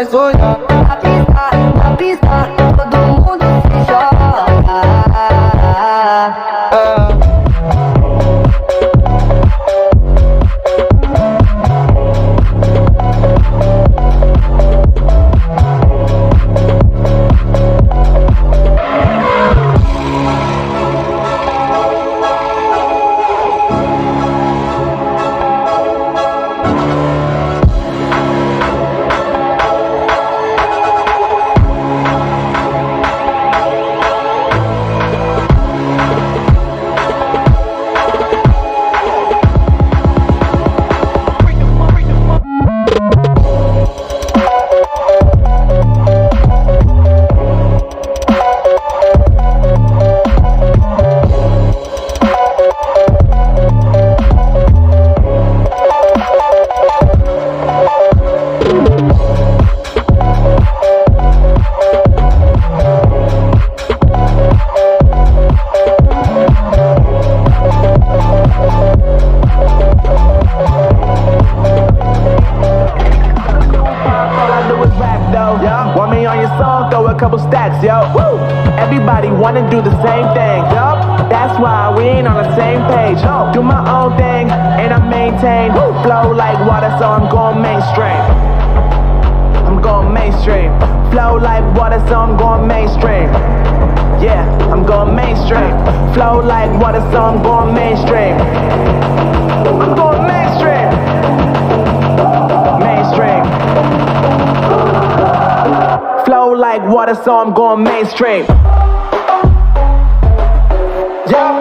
vai sonhar. Na pista, todo mundo se joga. Everybody wanna do the same thing. That's why we ain't on the same page. Do my own thing and I maintain. Flow like water, so I'm going mainstream. I'm going mainstream. Flow like water, so I'm going mainstream. Yeah, I'm going mainstream. Flow like water, so I'm going mainstream. I'm going mainstream. Mainstream. Flow like water, so I'm going mainstream. Yeah.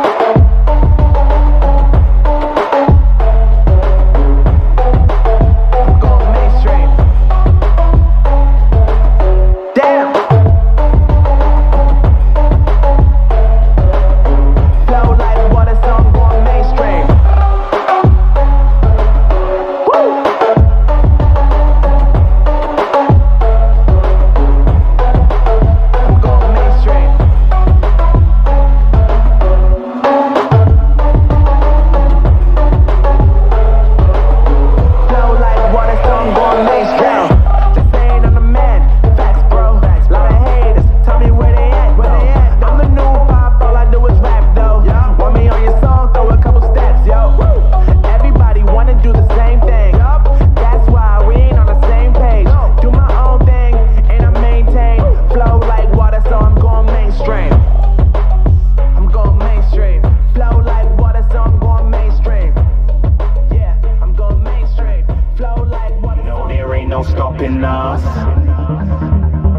Going mainstream. Damn. Flow like water, so I'm going mainstream. Woo. I'm going mainstream.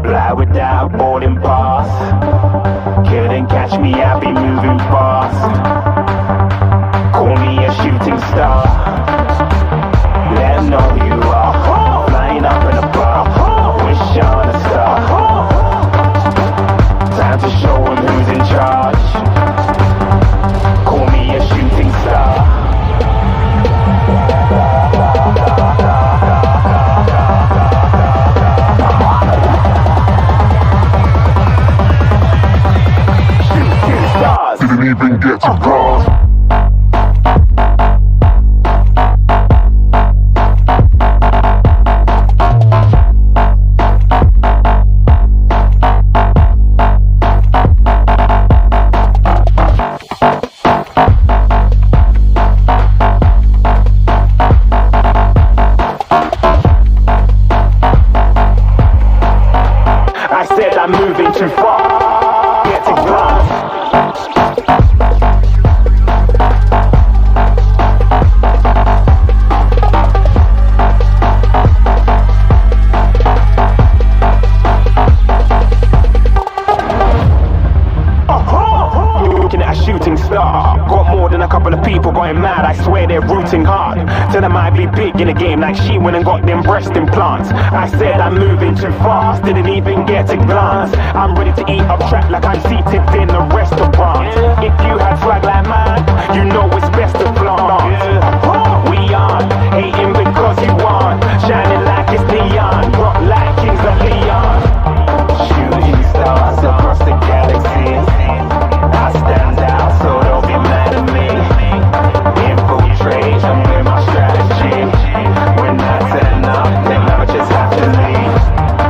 Fly without boarding pass. Couldn't catch me, I be moving fast. Call me a shooting star. Let 'em know who you are. Flying up in a bar. Wish on a star. Time to show 'em who's in charge. Call me a shooting star. Didn't even get to cross. I said I'm moving too far. Get to glass. People going mad, I swear they're rooting hard. Tell them I be big in the game like she went and got them breast implants. I said I'm moving too fast, didn't even get a glance. I'm ready to eat up track like I'm seated in a restaurant. If you had swag like mine, you know it's best to flaunt. We aren't hating because you aren't shining like it's neon, rock like kings of Leon. Shooting stars across the galaxy. I stand out, so don't be mad at me. Infiltrate, I'm with my strategy. When I turn up, then I just have to leave.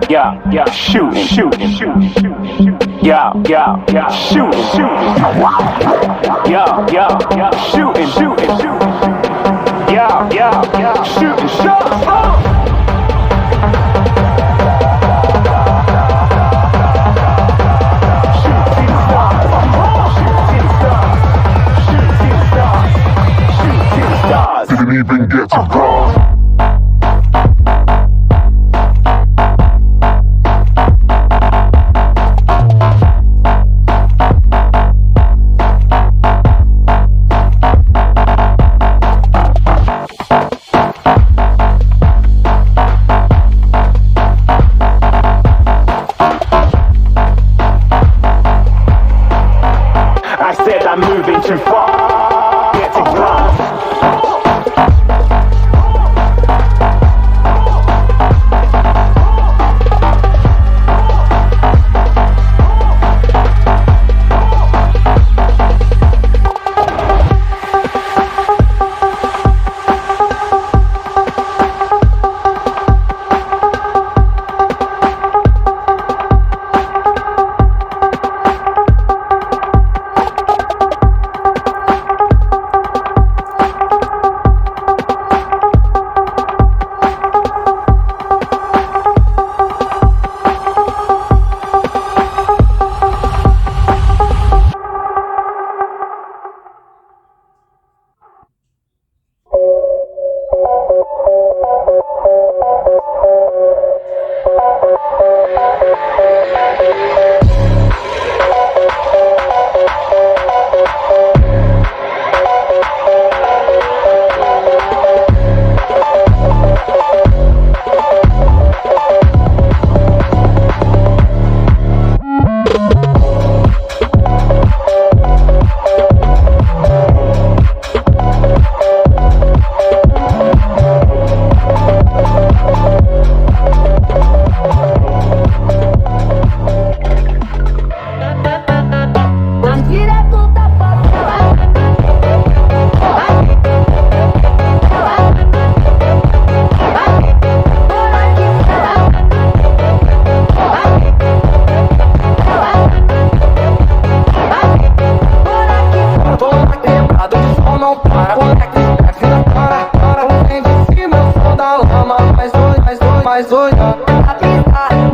yeah, shooting, shooting, shooting, shooting. Yeah, shooting, shooting. Yeah, shooting, shooting, shooting. Yeah, shooting, shots. Didn't even get to cross. I said I'm moving too far. Get to glance.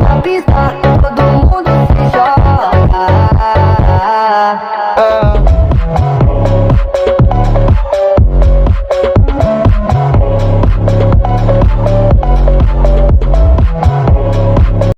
Na pista,